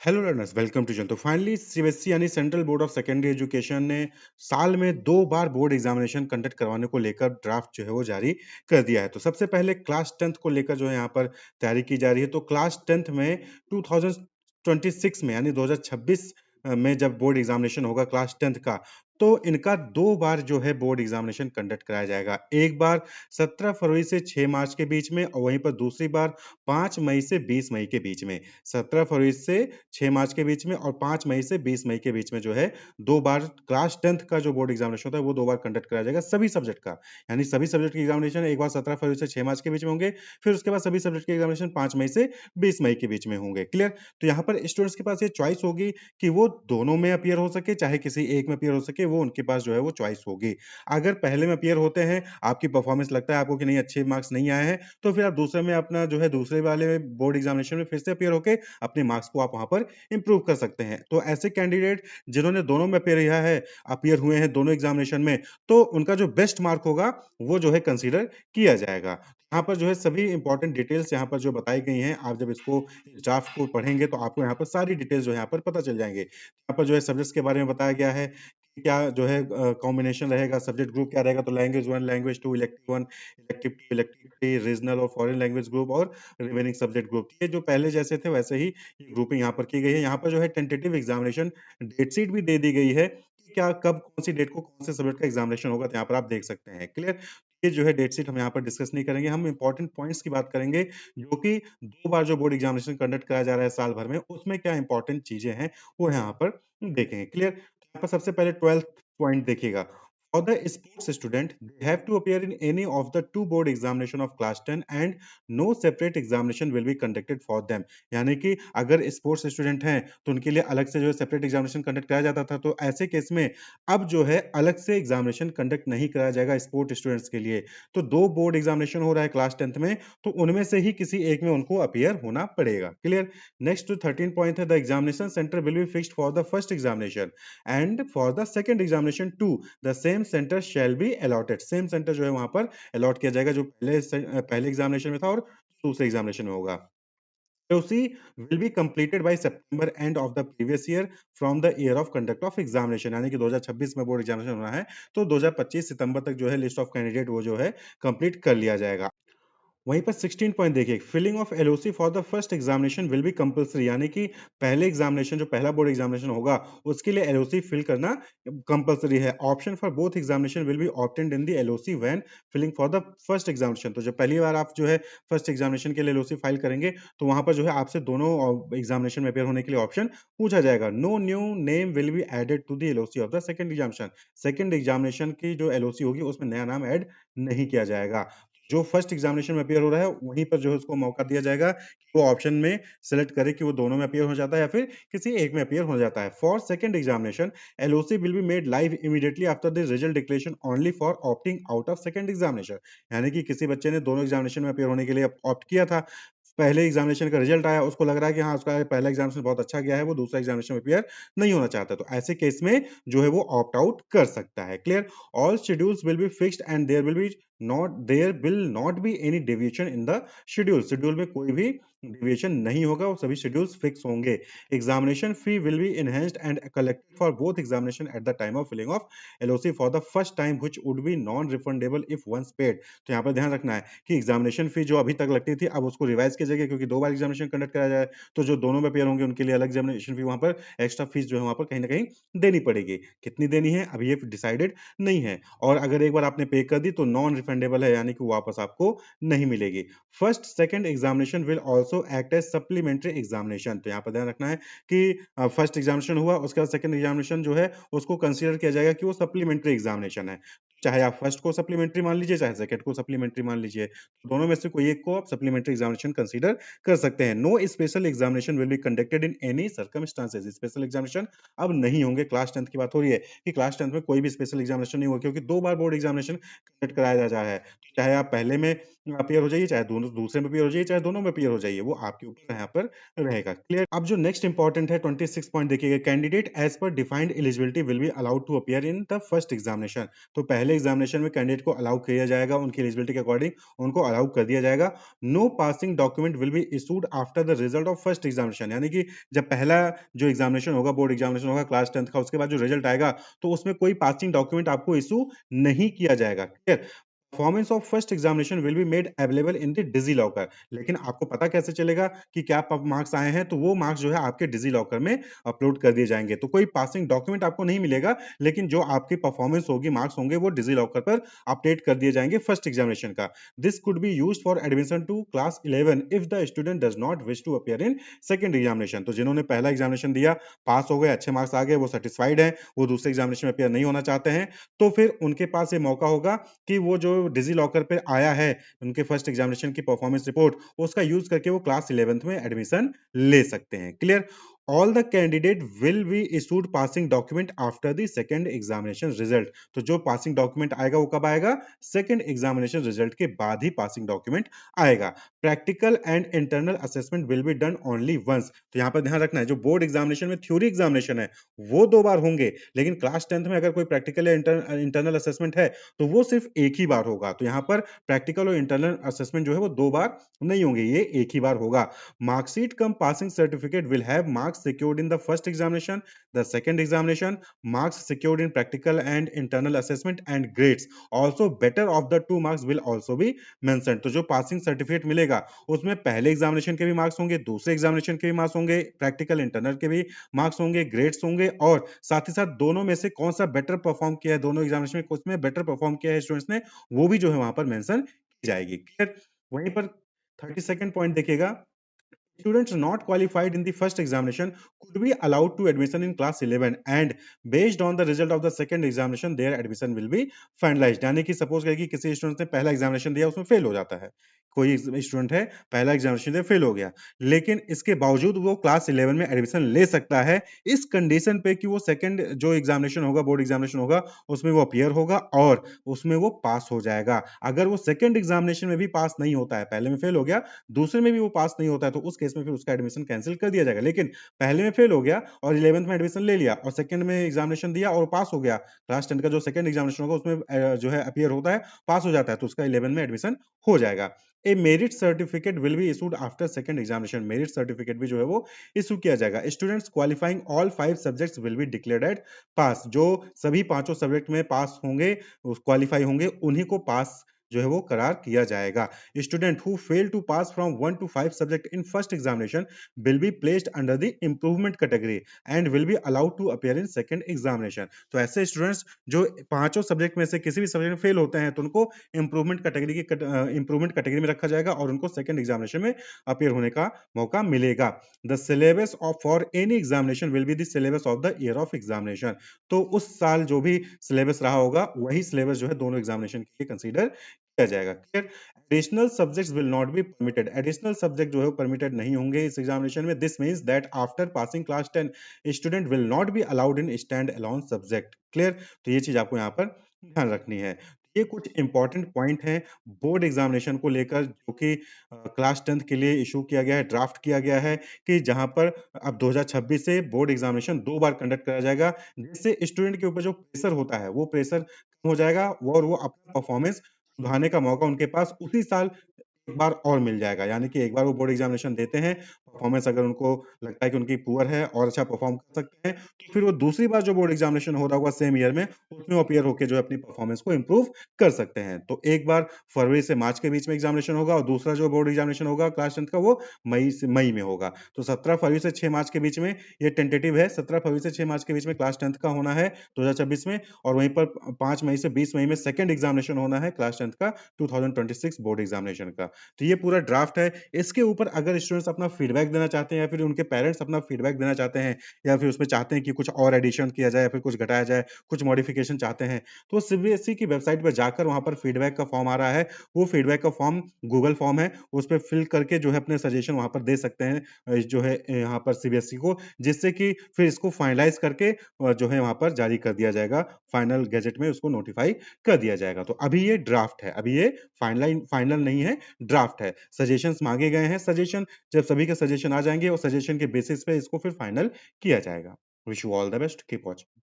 Hello learners, welcome to जन। तो finally CBSE यानी central board of secondary education ने साल में 2 बार बोर्ड एग्जामिनेशन कंडक्ट करवाने को लेकर ड्राफ्ट जो है वो जारी कर दिया है। तो सबसे पहले क्लास 10th को लेकर जो है यहाँ पर तैयारी की जा रही है। तो क्लास 10th में 2026 में यानी 2026 में जब बोर्ड एग्जामिनेशन होगा क्लास 10th का, तो इनका 2 बार जो है बोर्ड एग्जामिनेशन कंडक्ट कराया जाएगा। एक बार 17 फरवरी से 6 मार्च के बीच में और वहीं पर दूसरी बार 5 मई से 20 मई के बीच में। 17 फरवरी से 6 मार्च के बीच में और 5 मई से 20 मई के बीच में जो है 2 बार क्लास 10th का जो बोर्ड एग्जामिनेशन होता है वो 2 बार कंडक्ट कराया जाएगा सभी सब्जेक्ट का। यानी सभी सब्जेक्ट के एग्जामिनेशन एक बार 17 फरवरी से 6 मार्च के बीच में होंगे, फिर उसके बाद सभी सब्जेक्ट के एग्जामिनेशन 5 मई से 20 मई के बीच में होंगे। क्लियर? तो यहाँ पर स्टूडेंट्स के पास ये चॉइस होगी कि वो दोनों में अपीयर हो सके, चाहे किसी एक में अपीयर हो सके, वो उनके पास जो है वो चॉइस होगी। अगर पहले में अपीयर होते हैं, आपकी परफॉर्मेंस लगता है आपको कि नहीं अच्छे मार्क्स नहीं आए हैं, तो फिर आप दूसरे में अपना जो है दूसरे वाले बोर्ड एग्जामिनेशन में फिर से अपीयर होके अपने मार्क्स को आप वहाँ पर इम्प्रूव कर सकते हैं। तो ऐसे कैंडिडेट जिन्होंने दोनों में अपीयर हुए हैं दोनों एग्जामिनेशन में, तो उनका जो बेस्ट मार्क होगा वो जो है कंसीडर किया जाएगा। यहाँ पर जो है सभी इंपॉर्टेंट डिटेल्स यहाँ पर जो बताई गई हैं, आप जब इसको ड्राफ्ट को पढ़ेंगे तो आपको यहाँ पर सारी डिटेल्स जो है यहाँ पर पता चल जाएंगे। यहाँ पर जो है सब्जेक्ट्स के बारे में बताया गया है कि क्या जो है कॉम्बिनेशन रहेगा, सब्जेक्ट ग्रुप क्या रहेगा। तो language 1, language 2, elective 1, elective 2, elective 3, regional और फॉरेन लैंग्वेज ग्रुप और रिमेनिंग सब्जेक्ट ग्रुप। ये जो पहले जैसे थे वैसे ही ये ग्रुपिंग यहाँ पर की गई है। यहाँ पर जो है टेंटेटिव एग्जामिनेशन डेट शीट भी दे दी गई है कि क्या कब कौन सी डेट को कौन से सब्जेक्ट का एग्जामिनेशन होगा, तो यहाँ पर आप देख सकते हैं। क्लियर? ये जो है डेट शीट हम यहाँ पर डिस्कस नहीं करेंगे, हम इंपॉर्टेंट पॉइंट्स की बात करेंगे जो कि 2 बार जो बोर्ड एग्जामिनेशन कंडक्ट कराया जा रहा है साल भर में, उसमें क्या इंपॉर्टेंट चीजें हैं वो यहाँ पर देखेंगे। क्लियर? यहाँ पर सबसे पहले 12th पॉइंट देखिएगा। For the sports student, they have to appear in any of the 2 board examination of class 10 and no separate examination will be conducted for them। यानी कि अगर स्पोर्ट्स स्टूडेंट हैं तो उनके लिए अलग से जो है सेपरेट एग्जामिनेशन कंडक्ट कराया जाता था, तो ऐसे केस में अब जो है अलग से एग्जामिनेशन कंडक्ट नहीं कराया जाएगा स्पोर्ट स्टूडेंट्स के लिए। तो 2 बोर्ड एग्जामिनेशन हो रहा है क्लास 10th में, तो उनमें से ही किसी एक में उनको अपीयर होना पड़ेगा। क्लियर? नेक्स्ट जो 13 पॉइंट है, the examination centre will be fixed for the first examination and for the second examination to the same centre shall be allotted. Same centre जो है वहां पर अलॉट किया जाएगा जो पहले एग्जामिनेशन में था और दूसरे एग्जामिनेशन में होगा। POC will be completed by September end of the previous year from the year of conduct of examination। यानी कि 2026 में बोर्ड एग्जामिनेशन होना है, तो 2025 सितंबर तक जो है लिस्ट ऑफ कैंडिडेट वो जो है कंप्लीट कर लिया जाएगा। वहीं पर 16 पॉइंट देखिए, filling of LOC for the first examination will be compulsory. यानी कि पहले एग्जामिनेशन जो पहला बोर्ड एग्जामिनेशन होगा उसके लिए एलओसी फिल करना कंपल्सरी है। Option for both examination will be obtained in the LOC when filling for the first examination. तो जब पहली बार आप जो है फर्स्ट एग्जामिनेशन के लिए एलओसी फाइल करेंगे तो वहां पर जो है आपसे दोनों एग्जामिनेशन में अपेयर होने के लिए ऑप्शन पूछा जाएगा। No new name will be added to the LOC of the second examination. Second examination की जो एलओसी होगी उसमें नया नाम ऐड नहीं किया जाएगा। जो फर्स्ट एग्जामिनेशन में अपीयर हो रहा है वहीं पर जो है उसको मौका दिया जाएगा कि वो ऑप्शन में सेलेक्ट करे कि वो दोनों में अपीयर हो जाता है या फिर किसी एक में अपीयर हो जाता है। For second examination LOC will be made live immediately after the result declaration only for opting out of second examination. यानी कि किसी बच्चे ने दोनों एग्जामिनेशन में अपीयर होने के लिए ऑप्ट किया था, पहले एग्जामिनेशन का रिजल्ट आया, उसको लग रहा है कि हाँ उसका पहला एग्जामिनेशन बहुत अच्छा गया है, वो दूसरा एग्जामिनेशन में अपीयर नहीं होना चाहता, तो ऐसे केस में जो है वो ऑप्ट आउट कर सकता है। Clear? All schedules will be fixed and there will not be any deviation in the schedule. Schedule में कोई भी डेविएशन नहीं होगा, वो सभी शेड्यूल्स फिक्स होंगे। Examination fee will be enhanced and collected for both examination at the time of filling of LOC for the first time which would be non refundable if once paid. तो यहाँ पर ध्यान रखना है कि examination फी जो अभी तक लगती थी अब उसको रिवाइज की जगह, क्योंकि 2 बार एग्जामिनेशन कंडक्ट कराया जाए तो जो दोनों में पेयर होंगे उनके लिए अलग एग्जामिनेशन फी वहां पर एक्स्ट्रा फीस जो है वहां पर कहीं ना कहीं देनी पड़ेगी। कितनी देनी है अभी ये डिसाइडेड नहीं है, और अगर एक बार आपने पे कर दी तो नॉन रिफंडेबल है, यानी कि वापस आपको नहीं मिलेगी। First second examination will also act as supplementary examination. तो यहाँ पर ध्यान रखना है कि फर्स्ट एग्जामिनेशन हुआ उसके बाद सेकंड एग्जामिनेशन जो है उसको कंसीडर किया जाएगा कि वो सप्लीमेंट्री एग्जामिनेशन है। चाहे आप फर्स्ट को सप्लीमेंट्री मान लीजिए, चाहे सेकंड को सप्लीमेंट्री मान लीजिए, तो दोनों में से कोई एक को आप सप्लीमेंट्री एग्जामिनेशन कंसीडर कर सकते हैं। No special examination will be conducted in any circumstances. Special examination अब नहीं होंगे। क्लास 10th की बात हो रही है कि क्लास 10th में कोई भी स्पेशल एग्जामिनेशन नहीं होगा, क्योंकि 2 बार बोर्ड एग्जामिनेशन कंडक्ट कराया जा रहा है। चाहे आप पहले में अपीयर हो जाइए, चाहे दोनों दूसरे में अपीयर हो जाइए, चाहे दोनों में अपीयर हो जाइए, चाहिए, वो आपके ऊपर यहाँ पर रहेगा। क्लियर? अब जो नेक्स्ट इंपॉर्टेंट है 26 पॉइंट देखिएगा, candidate as per defined eligibility will be allowed to appear in the first examination. तो पहले एग्जामिनेशन में कैंडिडेट को अलाउ किया जाएगा, उनकी एलिजिबिलिटी के अकॉर्डिंग उनको अलाउ कर दिया जाएगा। No passing document will be issued after the result of first examination, यानी कि जब पहला जो एग्जामिनेशन होगा, बोर्ड एग्जामिनेशन होगा क्लास 10th का, उसके बाद जो रिजल्ट आएगा तो उसमें कोई पासिंग डॉक्यूमेंट आपको इशू नहीं किया जाएगा। Clear? Performance of first examination will be made available in the DigiLocker. लेकिन आपको पता कैसे चलेगा कि क्या मार्क्स आए हैं? तो वो मार्क्स जो है आपके डिजी लॉकर में अपलोड कर दिए जाएंगे। तो कोई पासिंग डॉक्यूमेंट आपको नहीं मिलेगा, लेकिन जो आपकी परफॉर्मेंस होगी, मार्क्स होंगे, वो डिजी लॉकर पर अपडेट कर दिए जाएंगे फर्स्ट एग्जामिनेशन का। This could be used for admission to class 11 if the student does not wish to appear in second examination. तो जिन्होंने पहला एग्जामिनेशन दिया, पास हो गए, अच्छे मार्क्स आ गए, वो सेटिस्फाइड हैं, वो दूसरे एग्जामिनेशन में अपीयर नहीं होना चाहते हैं, तो फिर उनके पास ये मौका होगा कि वो जो डिजी लॉकर पे आया है उनके फर्स्ट एग्जामिनेशन की परफॉर्मेंस रिपोर्ट, उसका यूज करके वो क्लास 11th में एडमिशन ले सकते हैं। Clear? All the candidate will be issued passing document after the second examination result. तो जो पासिंग डॉक्यूमेंट आएगा वो कब आएगा? सेकंड एग्जामिनेशन रिजल्ट के बाद ही पासिंग डॉक्यूमेंट आएगा। Practical and internal assessment will be done only once. तो यहां पर ध्यान रखना है, जो बोर्ड एग्जामिनेशन में थ्योरी एग्जामिनेशन है वो 2 बार होंगे, लेकिन क्लास 10th में अगर कोई प्रैक्टिकल या इंटरनल असेसमेंट है तो वो सिर्फ एक ही बार होगा। तो यहाँ पर प्रैक्टिकल और इंटरनल असेसमेंट जो है वो 2 बार नहीं होंगे, ये एक ही बार होगा। Marksheet come passing certificate will have marks secured in the first examination, the second examination, marks secured in practical and internal assessment and grades also better of the 2 marks will also be mention. तो जो passing certificate मिलेगा उसमें पहले examination के भी marks होंगे, दूसरे examination के भी मार्क्स होंगे, प्रैक्टिकल इंटरनल के भी मार्क्स होंगे, ग्रेड्स होंगे, और साथ ही साथ दोनों में से कौन सा बेटर परफॉर्म किया है, दोनों एग्जामिनेशन में उसमें बेटर परफॉर्म किया है स्टूडेंट्स ने, वो भी जो है वहां पर मेंशन की जाएगी। क्लियर? वहीं पर 32nd पॉइंट देखिएगा, students not qualified in the first examination could be allowed to admission in class 11 and based on the result of the second examination their admission will be finalized। यानी कि suppose करें कि किसी student ने पहला examination दिया, उसमें fail हो जाता है, कोई स्टूडेंट है पहला एग्जामिनेशन दिया फेल हो गया, लेकिन इसके बावजूद वो क्लास 11 में एडमिशन ले सकता है इस कंडीशन पे कि वो सेकंड जो एग्जामिनेशन होगा, बोर्ड एग्जामिनेशन होगा, उसमें वो अपीयर होगा और उसमें वो पास हो जाएगा। अगर वो सेकंड एग्जामिनेशन में भी पास नहीं होता है, पहले में फेल हो गया, दूसरे में भी वो पास नहीं होता है, तो उस केस में फिर उसका एडमिशन कैंसिल कर दिया जाएगा। लेकिन पहले में फेल हो गया और 11th में एडमिशन ले लिया और सेकंड में एग्जामिनेशन दिया और पास हो गया, क्लास 10 का जो सेकंड एग्जामिनेशन होगा उसमें जो है अपीयर होता है, पास हो जाता है, तो उसका 11 में एडमिशन हो जाएगा। A merit certificate will be issued after second examination. Merit certificate भी जो है वो इशू किया जाएगा। Students qualifying all 5 subjects will be declared at pass. जो सभी पांचों सब्जेक्ट में पास होंगे, क्वालिफाई होंगे, उन्हीं को पास जो है वो करार किया जाएगा। Student who fail to pass from 1 to 5 subject in first examination will be placed under the improvement category and will be allowed to appear in second examination. तो ऐसे स्टूडेंट्स जो पांचों सब्जेक्ट में से किसी भी सब्जेक्ट में फेल होते हैं तो उनको इंप्रूवमेंट कैटेगरी में रखा जाएगा और उनको सेकंड एग्जामिनेशन में अपीयर होने का मौका मिलेगा। The syllabus of for any examination will be the syllabus of the year of examination. तो उस साल जो भी सिलेबस रहा होगा वही सिलेबस जो है दोनों एग्जामिनेशन के लिए कंसीडर किया जाएगा। Clear? Additional subjects will not be permitted. Additional subject जो है परमिटेड नहीं होंगे इस एग्जामिनेशन में। This means that after passing class 10 student will not be allowed in stand alone subject. Clear? तो ये चीज आपको यहाँ पर ध्यान रखनी है। ये कुछ इंपॉर्टेंट पॉइंट हैं बोर्ड एग्जामिनेशन को लेकर, जो कि क्लास 10th के लिए इशू किया गया है, ड्राफ्ट किया गया है, कि जहां पर अब 2026 से बोर्ड एग्जामिनेशन 2 बार कंडक्ट करा जाएगा, जिससे स्टूडेंट के ऊपर जो प्रेशर होता है वो प्रेशर कम हो जाएगा और वो अपना परफॉर्मेंस सुधारने का मौका उनके पास उसी साल एक बार और मिल जाएगा। यानी कि एक बार वो बोर्ड एग्जामिनेशन देते हैं, परफॉर्मेंस अगर उनको लगता है कि उनकी पुअर है और अच्छा परफॉर्म कर सकते हैं, तो फिर वो दूसरी बार जो बोर्ड एग्जामिनेशन हो रहा होगा सेम ईयर में, उसमें वो अपीयर होकर जो है अपनी परफॉर्मेंस को इंप्रूव कर सकते हैं। तो एक बार फरवरी से मार्च के बीच में एग्जामिनेशन होगा और दूसरा जो बोर्ड एग्जामिनेशन होगा क्लास 10th का वो मई में होगा। तो 17 फरवरी से 6 मार्च के बीच में ये टेंटेटिव है, 17 फरवरी से 6 मार्च के बीच में क्लास 10th का होना है 2026 में, और वहीं पर 5 मई से 20 मई में सेकंड एग्जामिनेशन होना है क्लास 10th का 2026 बोर्ड एग्जामिनेशन का। तो ये पूरा ड्राफ्ट है। इसके ऊपर अगर स्टूडेंट्स अपना फीडबैक फीडबैक देना चाहते हैं या फिर उनके पेरेंट्स अपना फीडबैक देना चाहते हैं या फिर उसमें चाहते हैं कि कुछ और एडिशन किया जाए या फिर कुछ घटाया जाए, कुछ मॉडिफिकेशन चाहते हैं, तो सीबीएसई की वेबसाइट पे जाकर वहाँ पर फीडबैक का फॉर्म आ रहा है, वो फीडबैक का फॉर्म गूगल फॉर्म है, उस पे फिल करके जो है अपने सजेशन वहाँ पर दे सकते हैं जो है यहाँ पर सीबीएसई को, जिससे कि फिर इसको फाइनलाइज़ करके जो है वहाँ पर जारी कर दिया जाएगा, फाइनल गैजेट में उसको नोटिफ़ाई कर दिया जाएगा। तो अभी ये ड्राफ्ट है, अभी ये फाइनल नहीं है, ड्राफ्ट है। सजेशंस माँगे गए हैं, सजेशन जब सभी के सजेशन आ जाएँगे और सजेशन के बेसिस पे इसको फिर फाइनल किया जाएगा। Wish you all the best, keep watching.